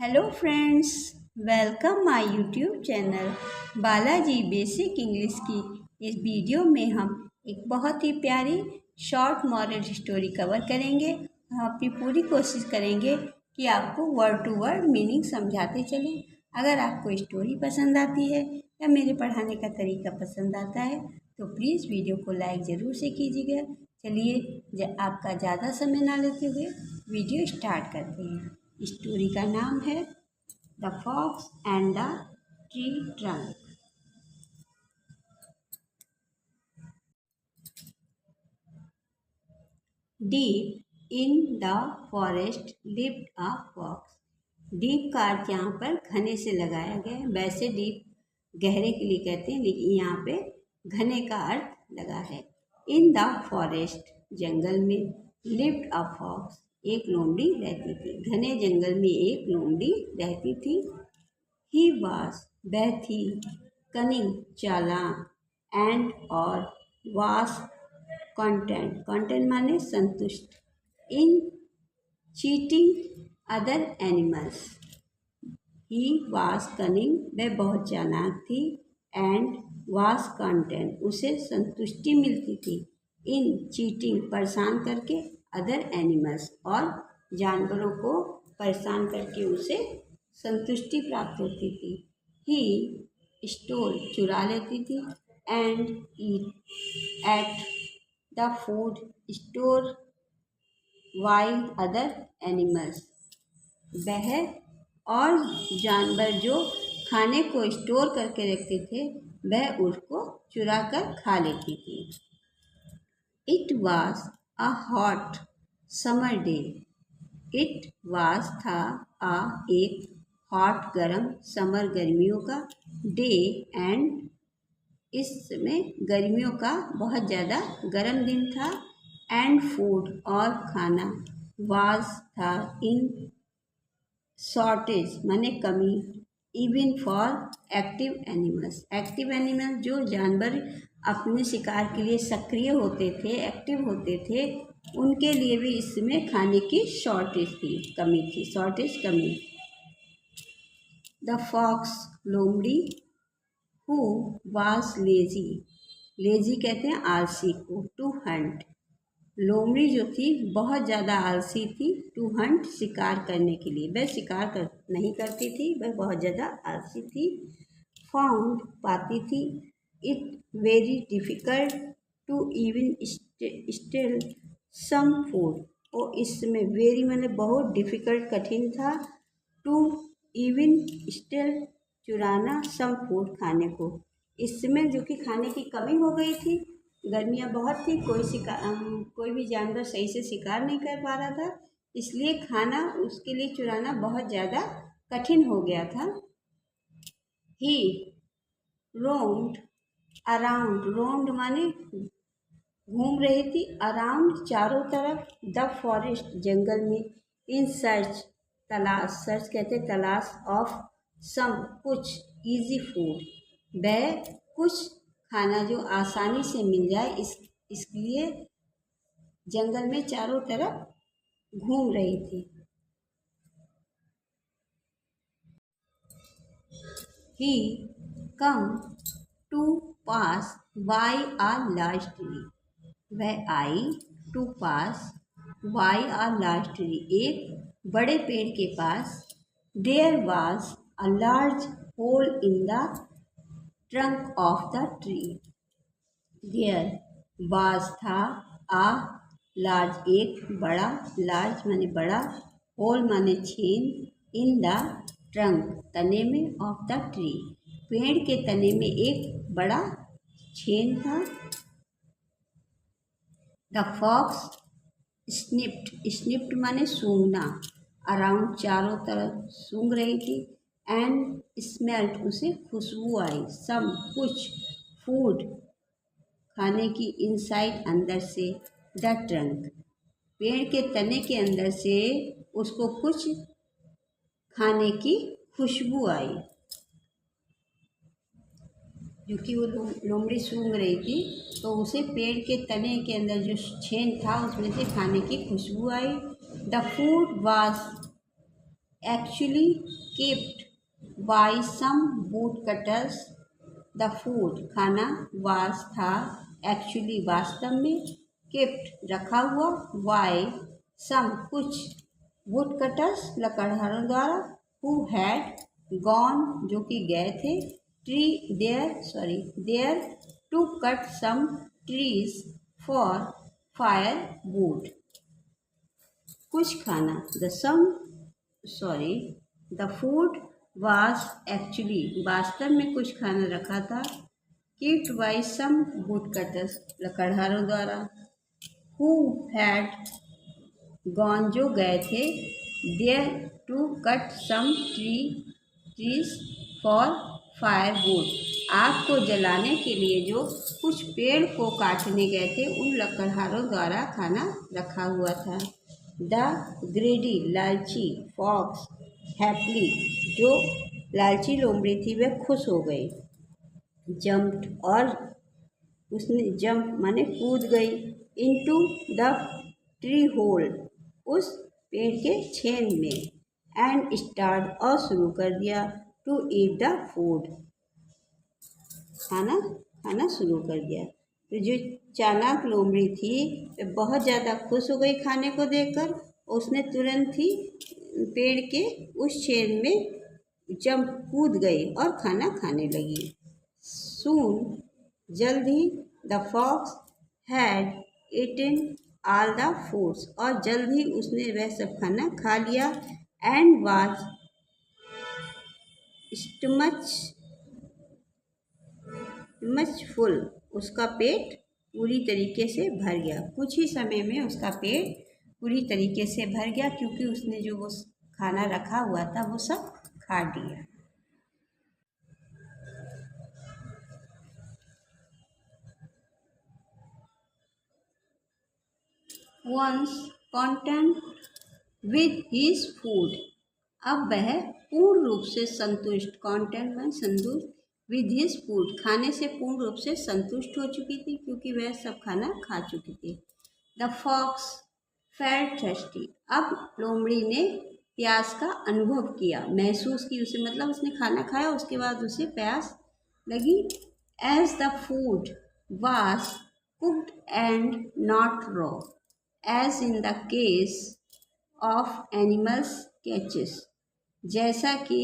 Hello friends, welcome my YouTube channel Balaji basic English की। इस video में हम एक बहुत ही प्यारी शॉर्ट मॉरल स्टोरी कवर करेंगे। हम अपनी पूरी कोशिश करेंगे कि आपको वर्ड टू वर्ड मीनिंग समझाते चलें। अगर आपको स्टोरी पसंद आती है या मेरे पढ़ाने का तरीका पसंद आता है तो प्लीज़ वीडियो को लाइक ज़रूर से कीजिएगा। चलिए आपका ज़्यादा समय ना लेते हुए वीडियो स्टार्ट करते हैं। स्टोरी का नाम है the fox and the tree trunk. Deep in the forest lived a fox. Deep का अर्थ यहाँ पर घने से लगाया गया है। वैसे डीप गहरे के लिए कहते हैं, लेकिन यहाँ पे घने का अर्थ लगा है। इन द फॉरेस्ट जंगल में, लिव्ड अ फॉक्स एक लोमड़ी रहती थी। घने जंगल में एक लोमड़ी रहती थी। ही वाज वह थी, कनिंग चालाक, एंड और वास कंटेंट, कंटेंट माने संतुष्ट, इन चीटिंग अदर एनिमल्स। ही वास कनिंग वह बहुत चालाक थी, एंड वास कंटेंट उसे संतुष्टि मिलती थी, इन चीटिंग परेशान करके, अदर एनिमल्स और जानवरों को परेशान करके उसे संतुष्टि प्राप्त होती थी। ही स्टोल चुरा लेती थी, and eat at the food store wild other animals. वह और जानवर जो खाने को स्टोर करके रखते थे वह उसको चुरा कर खा लेती थी। It was a hot summer day. It was था आ एक हॉट गरम, समर गर्मियों का, डे एंड इस समय गर्मियों का बहुत ज़्यादा गर्म दिन था, एंड फूड और खाना, वाज था इन शॉर्टेज माने कमी, even for active animals. Active animal जो जानवर अपने शिकार के लिए सक्रिय होते थे, एक्टिव होते थे, उनके लिए भी इसमें खाने की शॉर्टेज थी, कमी थी, शॉर्टेज कमी। द फॉक्स लोमड़ी, हु वाज लेजी, लेजी कहते हैं आलसी को, टू हंट। लोमड़ी जो थी बहुत ज़्यादा आलसी थी, टू हंट शिकार करने के लिए, वह शिकार नहीं करती थी, वह बहुत ज़्यादा आलसी थी। फाउंड पाती थी, it very difficult to even steal some food, और इसमें वेरी मैंने बहुत डिफ़िकल्ट कठिन था, टू इवन स्टेल चुराना, सम फूड खाने को, इसमें जो कि खाने की कमी हो गई थी, गर्मियाँ बहुत थी, कोई भी जानवर सही से शिकार नहीं कर पा रहा था, इसलिए खाना उसके लिए चुराना बहुत ज़्यादा कठिन हो गया था। ही रोम्ड अराउंड, रोम्ड माने घूम रही थी, अराउंड चारों तरफ, द फॉरेस्ट जंगल में, इन सर्च तलाश, सर्च कहते तलाश, ऑफ सम कुछ, इजी फूड वह कुछ खाना जो आसानी से मिल जाए, इसलिए जंगल में चारों तरफ घूम रही थी। He come to pass by a large tree, वह आई to pass by a large tree एक बड़े पेड़ के पास। There was a large hole in the trunk of the tree. There was था, आ लार्ज एक बड़ा, लार्ज माने बड़ा, होल माने छेद, इन द ट्रंक तने में, ऑफ द ट्री पेड़ के तने में एक बड़ा छेद था। द फॉक्स स्निप्ड, स्निप्ड माने सूंघना, अराउंड चारों तरफ सूंघ रही थी, एंड स्मेल्ट उसे खुशबू आई, सम कुछ, फूड खाने की, इनसाइड अंदर से, द ट्रंक पेड़ के तने के अंदर से उसको कुछ खाने की खुशबू आई, क्योंकि वो लोमड़ी सूंघ रही थी तो उसे पेड़ के तने के अंदर जो छेद था उसमें से खाने की खुशबू आई। The food was actually kept by some woodcutters. The food खाना was था actually वास्तव में, kept रखा हुआ, by some कुछ, woodcutters लकड़हारों द्वारा, who had gone जो कि गए थे, there to cut some trees for firewood. कुछ खाना the food was actually वास्तव में कुछ खाना रखा था, kept by some woodcutters लकड़हारों द्वारा, who had gone जो गए थे, there to cut some trees for firewood आग को जलाने के लिए जो कुछ पेड़ को काटने गए थे उन लकड़हारों द्वारा खाना रखा हुआ था। द ग्रेडी लालची फॉक्स हैप्पली जो लालची लोमड़ी थी वह खुश हो गई, जम्प्ड और उसने जंप माने कूद गई, इनटू द ट्री होल उस पेड़ के छेन में, एंड स्टार्ट और शुरू कर दिया, टू ईट द फूड खाना शुरू कर दिया। तो जो चालाक लोमड़ी थी वह बहुत ज़्यादा खुश हो गई खाने को देखकर, उसने तुरंत ही पेड़ के उस छेद में जंप कूद गई और खाना खाने लगी। सून जल्द ही the fox had eaten all the foods और जल्द ही उसने वह सब खाना खा लिया, एंड वाज मच फुल उसका पेट पूरी तरीके से भर गया। कुछ ही समय में उसका पेट पूरी तरीके से भर गया क्योंकि उसने जो वो खाना रखा हुआ था वो सब खा लिया। Once content with his food अब वह पूर्ण रूप से संतुष्ट, content में संतुष्ट, with his food खाने से पूर्ण रूप से संतुष्ट हो चुकी थी क्योंकि वह सब खाना खा चुकी थी। The fox felt thirsty अब लोमड़ी ने प्यास का अनुभव किया, महसूस की, उसे मतलब उसने खाना खाया उसके बाद उसे प्यास लगी। As the food was cooked and not raw as in the case of animals catches जैसा कि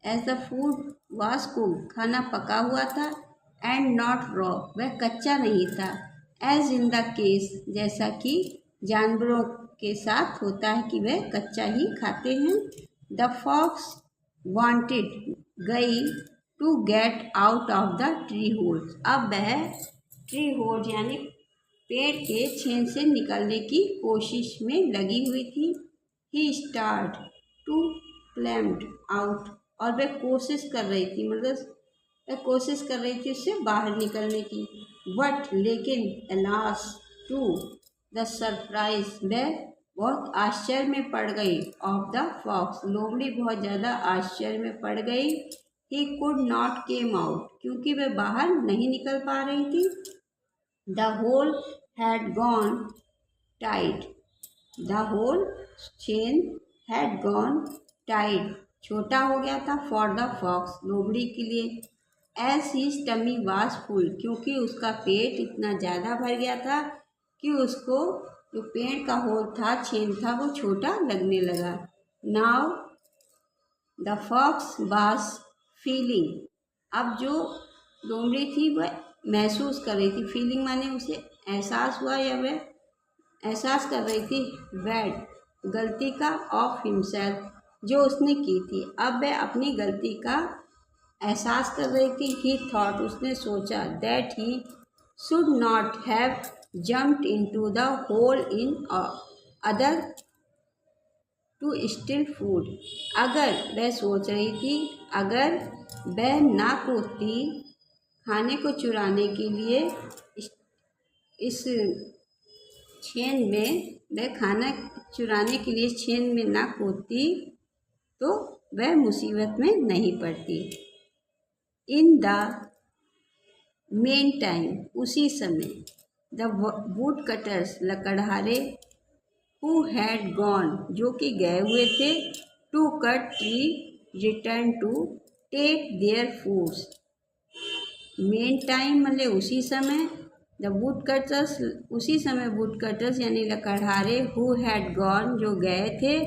as the food was cooked खाना पका हुआ था, and not raw वह कच्चा नहीं था, as in the case जैसा कि जानवरों के साथ होता है कि वह कच्चा ही खाते हैं। The fox wanted गई to get out of the tree holes अब वह tree holes यानी पेड़ के छेद से निकलने की कोशिश में लगी हुई थी। He started to climb out और वह कोशिश कर रही थी, मतलब वह कोशिश कर रही थी उससे बाहर निकलने की। बट लेकिन alas to the surprise वह बहुत आश्चर्य में पड़ गई। ऑफ द फॉक्स लोमड़ी बहुत ज़्यादा आश्चर्य में पड़ गई। He could not came out क्योंकि वह बाहर नहीं निकल पा रही थी। The hole had gone tight the whole chain had gone tight छोटा हो गया था for the fox लोमड़ी के लिए। as his tummy was full क्योंकि उसका पेट इतना ज़्यादा भर गया था कि उसको जो पेड़ का होल था, छेद था, वो छोटा लगने लगा। now the fox was feeling अब जो लोमड़ी थी वह महसूस कर रही थी, फीलिंग माने उसे एहसास हुआ या वह एहसास कर रही थी बैड गलती का, ऑफ हिमसेल्फ जो उसने की थी। अब वह अपनी गलती का एहसास कर रही थी। ही थॉट उसने सोचा that he should not have jumped into the hole in order to steal food अगर वह सोच रही थी अगर वह ना कूदती खाने को चुराने के लिए इस छेद में, वह खाना चुराने के लिए छेद में ना कूदती तो वह मुसीबत में नहीं पड़ती। इन द मेन टाइम उसी समय द वुड कटर्स लकड़हारे हु हैड गॉन जो कि गए हुए थे, to cut tree return to take their foods. Mean time मतलब उसी समय, द वुड कटर्स उसी समय वुड कटर्स यानी लकड़हारे, हु हैड गॉन जो गए थे,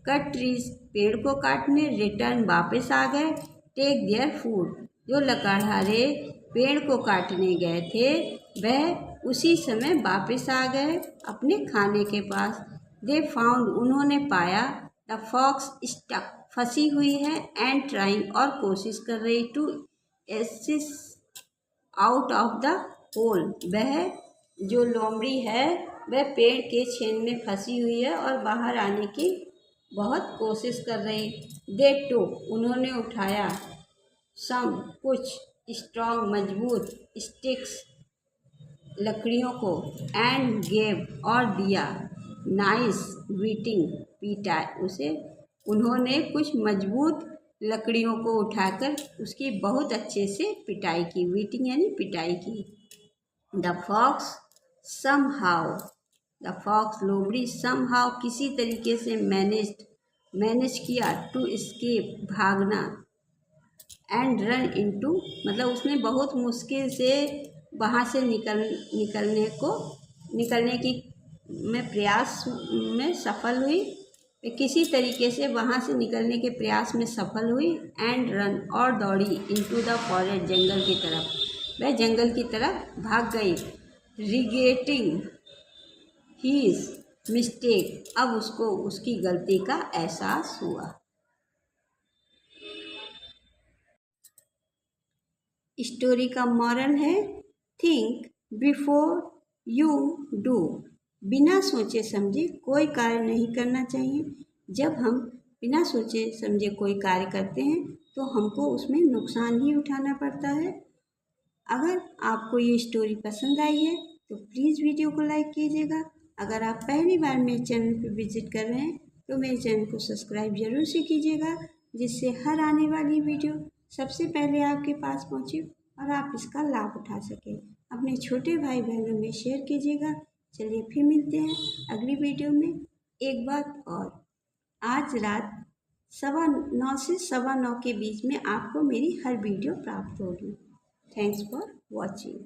कट ट्रीज पेड़ को काटने, रिटर्न वापस आ गए, टेक देयर फूड जो लकड़हारे पेड़ को काटने गए थे वह उसी समय वापस आ गए अपने खाने के पास। दे फाउंड उन्होंने पाया, द फॉक्स स्टक फंसी हुई है, एंड ट्राइंग और कोशिश कर रही, to assist out of the hole वह जो लोमड़ी है वह पेड़ के छेद में फंसी हुई है और बाहर आने की बहुत कोशिश कर रही। दे टुक उन्होंने उठाया, सम कुछ, स्ट्रॉन्ग मजबूत, स्टिक्स लकड़ियों को, एंड गेव और दिया, नाइस बीटिंग पीटा उसे। उन्होंने कुछ मजबूत लकड़ियों को उठाकर उसकी बहुत अच्छे से पिटाई की, बीटिंग यानी पिटाई की। The fox somehow the fox लोमड़ी समहाउ किसी तरीके से मैनेज किया, टू एस्केप भागना, एंड रन इनटू मतलब उसने बहुत मुश्किल से वहाँ से निकलने की में प्रयास में सफल हुई, किसी तरीके से वहाँ से निकलने के प्रयास में सफल हुई, एंड रन और दौड़ी, इनटू द फॉरेस्ट जंगल की तरफ, वह जंगल की तरफ भाग गई। रिग्रेटिंग हीज मिस्टेक अब उसको उसकी गलती का एहसास हुआ। स्टोरी का मॉरल है, थिंक बिफोर यू डू। बिना सोचे समझे कोई कार्य नहीं करना चाहिए। जब हम बिना सोचे समझे कोई कार्य करते हैं तो हमको उसमें नुकसान ही उठाना पड़ता है। अगर आपको ये स्टोरी पसंद आई है तो प्लीज़ वीडियो को लाइक कीजिएगा। अगर आप पहली बार मेरे चैनल पर विजिट कर रहे हैं तो मेरे चैनल को सब्सक्राइब जरूर से कीजिएगा, जिससे हर आने वाली वीडियो सबसे पहले आपके पास पहुँचे और आप इसका लाभ उठा सकें। अपने छोटे भाई बहनों में शेयर कीजिएगा। चलिए फिर मिलते हैं अगली वीडियो में। एक बात और, आज रात 9:15 से 9:15 के बीच में आपको मेरी हर वीडियो प्राप्त होगी। Thanks for watching.